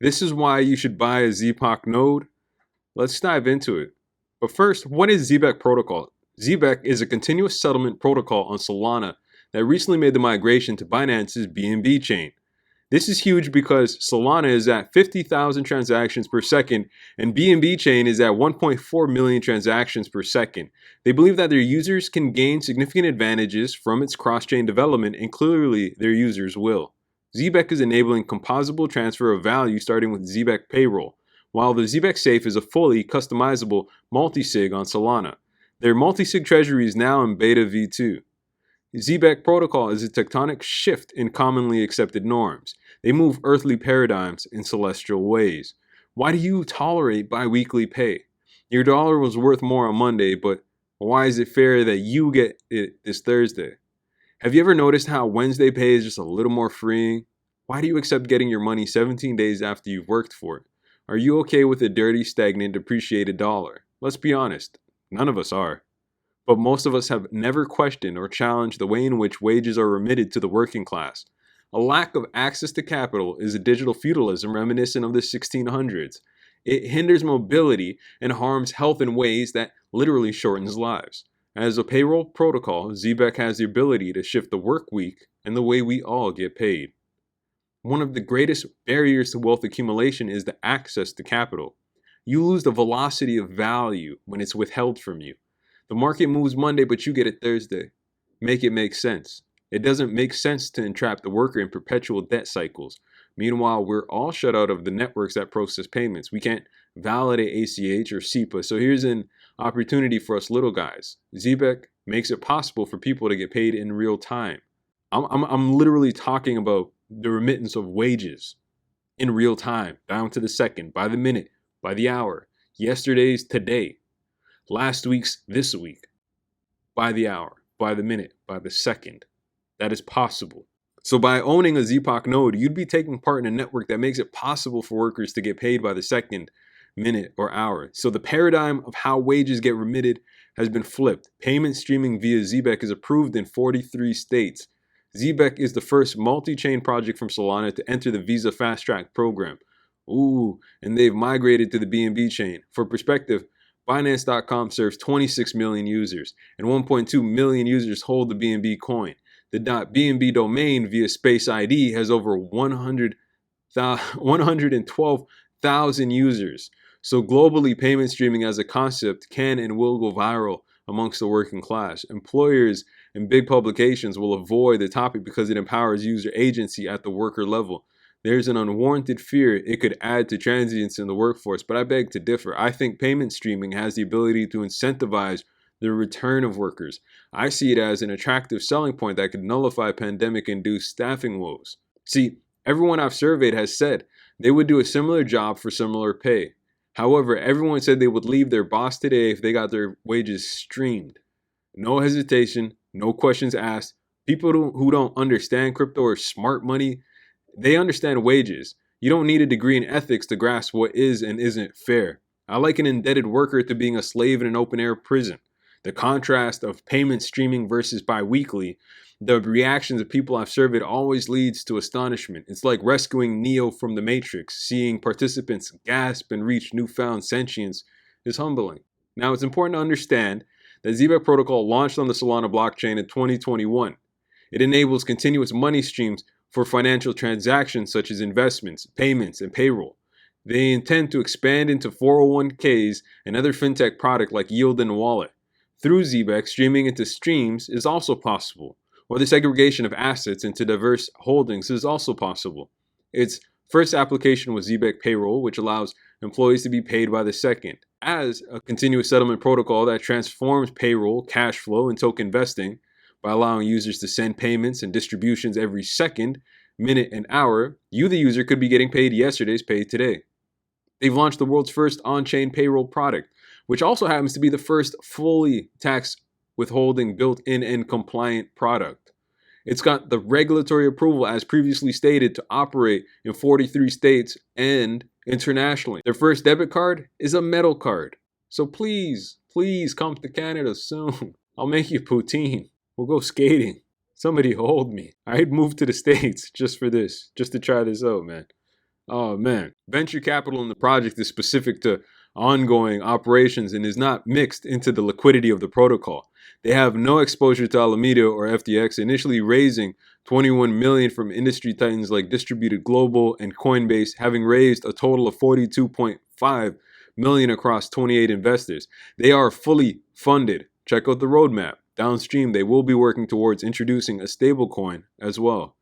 This is why you should buy a Zepoch node. Let's dive into it. But first, what is Zepoch protocol? Zepoch is a continuous settlement protocol on Solana that recently made the migration to Binance's BNB chain. This is huge because Solana is at 50,000 transactions per second and BNB chain is at 1.4 million transactions per second. They believe that their users can gain significant advantages from its cross-chain development, and clearly their users will. Zepoch is enabling composable transfer of value starting with Zepoch Payroll, while the Zepoch Safe is a fully customizable multi-sig on Solana. Their multi-sig treasury is now in beta v2. Zepoch protocol is a tectonic shift in commonly accepted norms. They move earthly paradigms in celestial ways. Why do you tolerate bi-weekly pay? Your dollar was worth more on Monday, but why is it fair that you get it this Thursday? Have you ever noticed how Wednesday pay is just a little more freeing? Why do you accept getting your money 17 days after you've worked for it? Are you okay with a dirty, stagnant, depreciated dollar? Let's be honest, none of us are. But most of us have never questioned or challenged the way in which wages are remitted to the working class. A lack of access to capital is a digital feudalism reminiscent of the 1600s. It hinders mobility and harms health in ways that literally shortens lives. As a payroll protocol, Zepoch has the ability to shift the work week and the way we all get paid. One of the greatest barriers to wealth accumulation is the access to capital. You lose the velocity of value when it's withheld from you. The market moves Monday, but you get it Thursday. Make it make sense. It doesn't make sense to entrap the worker in perpetual debt cycles. Meanwhile, we're all shut out of the networks that process payments. We can't validate ACH or SEPA, so here's an opportunity for us little guys. Zepoch makes it possible for people to get paid in real time. I'm literally talking about the remittance of wages in real time, down to the second, by the minute, by the hour. Yesterday's today. Last week's this week, by the hour, by the minute, by the second. That is possible. So by owning a Zepoch node, you'd be taking part in a network that makes it possible for workers to get paid by the second, minute, or hour. So the paradigm of how wages get remitted has been flipped. Payment streaming via Zepoch is approved in 43 states. Zepoch is the first multi-chain project from Solana to enter the Visa Fast Track program. Ooh, and they've migrated to the BNB chain. For perspective, Binance.com serves 26 million users, and 1.2 million users hold the BNB coin. The .bnb domain via Space ID has over 112,000 users. So globally, payment streaming as a concept can and will go viral amongst the working class. Employers and big publications will avoid the topic because it empowers user agency at the worker level. There's an unwarranted fear it could add to transience in the workforce, but I beg to differ. I think payment streaming has the ability to incentivize the return of workers. I see it as an attractive selling point that could nullify pandemic-induced staffing woes. See, everyone I've surveyed has said they would do a similar job for similar pay. However, everyone said they would leave their boss today if they got their wages streamed. No hesitation, no questions asked. People who don't understand crypto or smart money, they understand wages. You don't need a degree in ethics to grasp what is and isn't fair. I liken an indebted worker to being a slave in an open-air prison. The contrast of payment streaming versus bi-weekly, the reactions of people I've surveyed always leads to astonishment. It's like rescuing Neo from the Matrix. Seeing participants gasp and reach newfound sentience is humbling. Now, it's important to understand that Zepoch protocol launched on the Solana blockchain in 2021. It enables continuous money streams for financial transactions such as investments, payments, and payroll. They intend to expand into 401ks and other fintech products like Yield and Wallet. Through Zepoch, streaming into streams is also possible, or the segregation of assets into diverse holdings is also possible. Its first application was Zepoch Payroll, which allows employees to be paid by the second. As a continuous settlement protocol that transforms payroll, cash flow, and token vesting, by allowing users to send payments and distributions every second, minute, and hour, you, the user, could be getting paid yesterday's pay today. They've launched the world's first on-chain payroll product, which also happens to be the first fully tax withholding built-in and compliant product. It's got the regulatory approval, as previously stated, to operate in 43 states and internationally. Their first debit card is a metal card. So please come to Canada soon. I'll make you poutine. We'll go skating. Somebody hold me. I'd move to the States just for this, just to try this out, man. Oh man, venture capital in the project is specific to ongoing operations and is not mixed into the liquidity of the protocol. They have no exposure to Alameda or FTX, initially raising 21 million from industry titans like Distributed Global and Coinbase, having raised a total of 42.5 million across 28 investors. They are fully funded. Check out the roadmap. Downstream, they will be working towards introducing a stablecoin as well.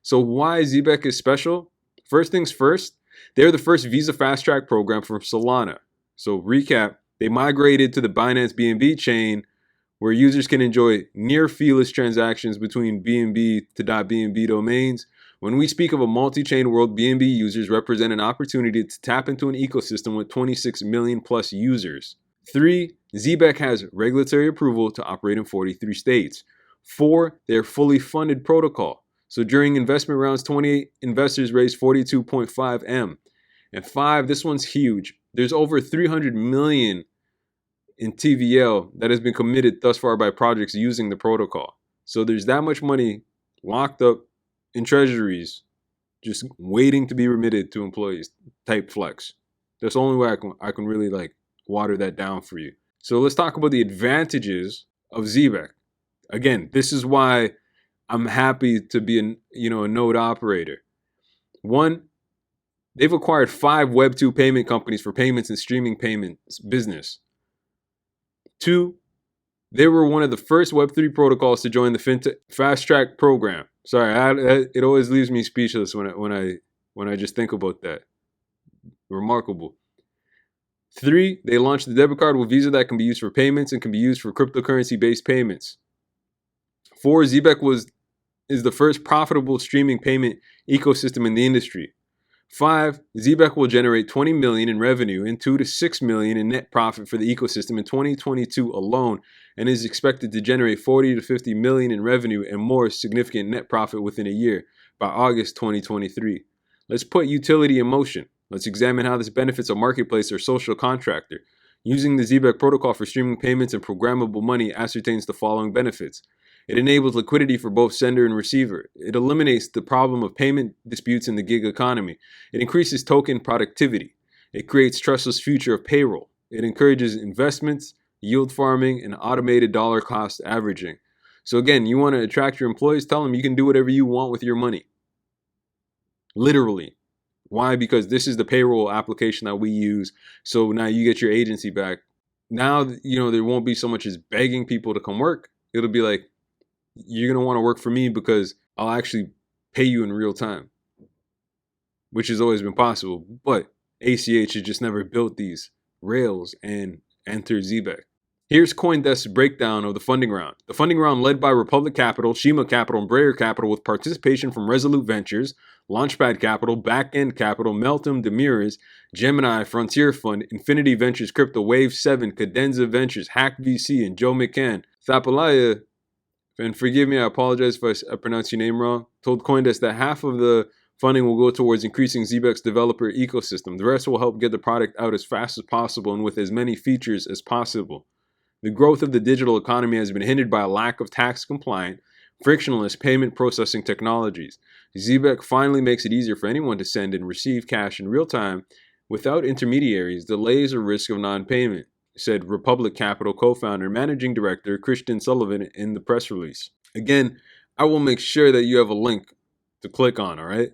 So why Zepoch is special? First things first, they're the first Visa Fast Track program from Solana. So recap, they migrated to the Binance BNB chain where users can enjoy near feeless transactions between BNB to .bnb domains. When we speak of a multi-chain world, BNB users represent an opportunity to tap into an ecosystem with 26 million plus users. 3. Zepoch has regulatory approval to operate in 43 states. 4. They're fully funded protocol. So during investment rounds, 28 investors raised 42.5 M. And 5, this one's huge. There's over 300 million in TVL that has been committed thus far by projects using the protocol. So there's that much money locked up in treasuries, just waiting to be remitted to employees. Type flex. That's the only way I can really like water that down for you. So let's talk about the advantages of Zepoch. Again, this is why I'm happy to be a node operator. 1, they've acquired 5 Web2 payment companies for payments and streaming payments business. 2, they were one of the first Web3 protocols to join the FinTech Fast Track program. Sorry, it always leaves me speechless when I just think about that. Remarkable. 3, they launched the debit card with Visa that can be used for payments and can be used for cryptocurrency-based payments. 4, Zepoch is the first profitable streaming payment ecosystem in the industry. 5, Zepoch will generate 20 million in revenue and 2 to 6 million in net profit for the ecosystem in 2022 alone, and is expected to generate 40 to 50 million in revenue and more significant net profit within a year by August 2023. Let's put utility in motion. Let's examine how this benefits a marketplace or social contractor. Using the Zepoch protocol for streaming payments and programmable money ascertains the following benefits. It enables liquidity for both sender and receiver. It eliminates the problem of payment disputes in the gig economy. It increases token productivity. It creates trustless future of payroll. It encourages investments, yield farming, and automated dollar cost averaging. So again, you want to attract your employees, tell them you can do whatever you want with your money. Literally. Why? Because this is the payroll application that we use. So now you get your agency back. Now, there won't be so much as begging people to come work. It'll be like, you're going to want to work for me because I'll actually pay you in real time, which has always been possible. But ACH has just never built these rails and entered Zepoch. Here's CoinDesk's breakdown of the funding round. The funding round led by Republic Capital, Shima Capital, and Breyer Capital with participation from Resolute Ventures, Launchpad Capital, Backend Capital, Meltem, Demiris, Gemini, Frontier Fund, Infinity Ventures, Crypto, Wave 7, Cadenza Ventures, Hack VC, and Joe McCann. Thapalaya, and forgive me, I apologize if I pronounce your name wrong, told CoinDesk that half of the funding will go towards increasing Zepoch's developer ecosystem. The rest will help get the product out as fast as possible and with as many features as possible. The growth of the digital economy has been hindered by a lack of tax-compliant, frictionless payment processing technologies. Zepoch finally makes it easier for anyone to send and receive cash in real time without intermediaries, delays, or risk of non-payment, said Republic Capital co-founder and managing director Christian Sullivan in the press release. Again, I will make sure that you have a link to click on, all right?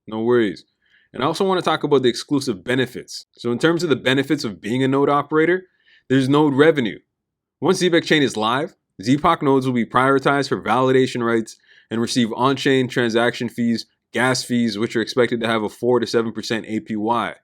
No worries. And I also want to talk about the exclusive benefits. So in terms of the benefits of being a node operator, there's node revenue. Once Zepoch chain is live, Zepoch nodes will be prioritized for validation rights and receive on-chain transaction fees, gas fees, which are expected to have a 4 to 7% APY.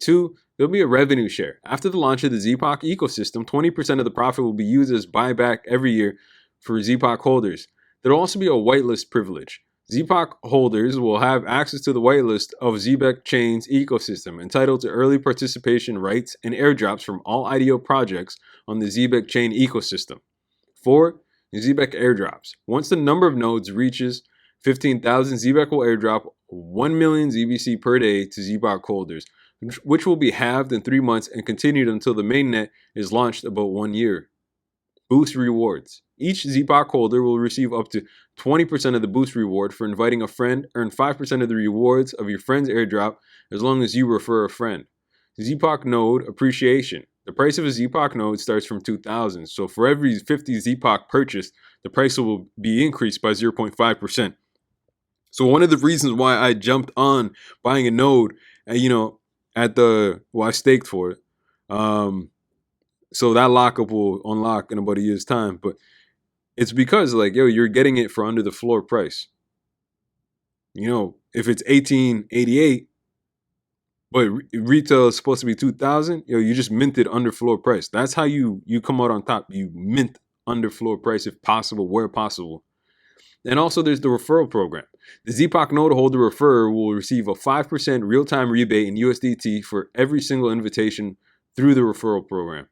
2, there'll be a revenue share. After the launch of the Zepoch ecosystem, 20% of the profit will be used as buyback every year for Zepoch holders. There'll also be a whitelist privilege. Zepoch holders will have access to the whitelist of Zepoch chain's ecosystem, entitled to early participation rights and airdrops from all IDO projects on the Zepoch chain ecosystem. 4. Zepoch airdrops. Once the number of nodes reaches 15,000, Zepoch will airdrop 1 million ZBC per day to Zepoch holders, which will be halved in 3 months and continued until the mainnet is launched about 1 year. Boost rewards. Each Zepoch holder will receive up to 20% of the boost reward for inviting a friend. Earn 5% of the rewards of your friend's airdrop as long as you refer a friend. Zepoch Node appreciation. The price of a Zepoch node starts from 2,000. So for every 50 Zepoch purchased, the price will be increased by 0.5%. So one of the reasons why I jumped on buying a node, I staked for it. So that lockup will unlock in about a year's time. But it's because you're getting it for under the floor price. If it's 1888, but retail is supposed to be 2,000, you just minted under floor price. That's how you come out on top. You mint under floor price if possible, where possible. And also there's the referral program. The Zepoch node holder referrer will receive a 5% real-time rebate in USDT for every single invitation through the referral program.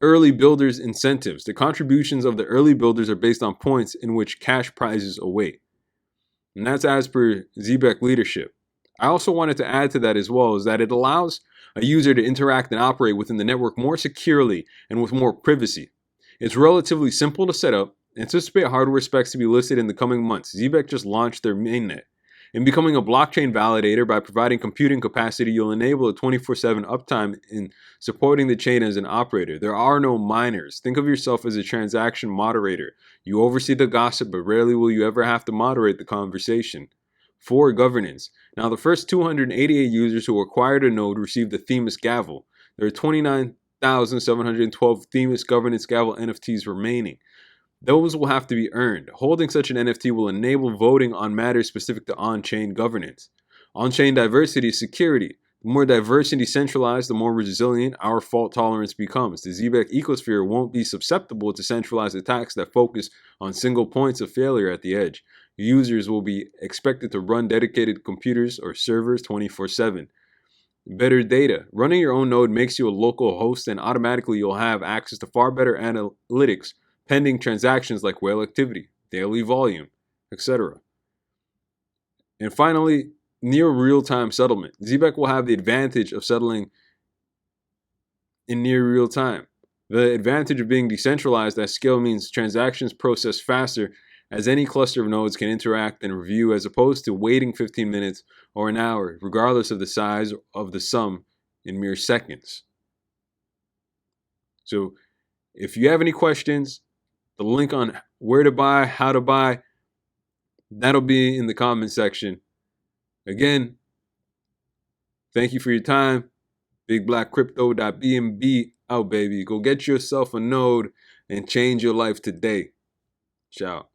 Early builders incentives. The contributions of the early builders are based on points in which cash prizes await. And that's as per Zepoch leadership. I also wanted to add to that as well is that it allows a user to interact and operate within the network more securely and with more privacy. It's relatively simple to set up. Anticipate hardware specs to be listed in the coming months. Zepoch just launched their mainnet. In becoming a blockchain validator by providing computing capacity, you'll enable a 24/7 uptime in supporting the chain as an operator. There are no miners. Think of yourself as a transaction moderator. You oversee the gossip, but rarely will you ever have to moderate the conversation. 4. Governance. Now, the first 288 users who acquired a node received the Themis Gavel. There are 29,712 Themis Governance Gavel NFTs remaining. Those will have to be earned. Holding such an NFT will enable voting on matters specific to on-chain governance. On-chain diversity is security. The more diverse and decentralized, the more resilient our fault tolerance becomes. The Zepoch ecosphere won't be susceptible to centralized attacks that focus on single points of failure at the edge. Users will be expected to run dedicated computers or servers 24/7. Better data. Running your own node makes you a local host, and automatically you'll have access to far better analytics pending transactions like whale activity, daily volume, etc. And finally, near real-time settlement. Zepoch will have the advantage of settling in near real time. The advantage of being decentralized at scale means transactions process faster, as any cluster of nodes can interact and review, as opposed to waiting 15 minutes or an hour, regardless of the size of the sum, in mere seconds. So if you have any questions, the link on where to buy, how to buy, that'll be in the comment section. Again, thank you for your time. bigblackcrypto.bnb out, baby. Go get yourself a node and change your life today. Ciao.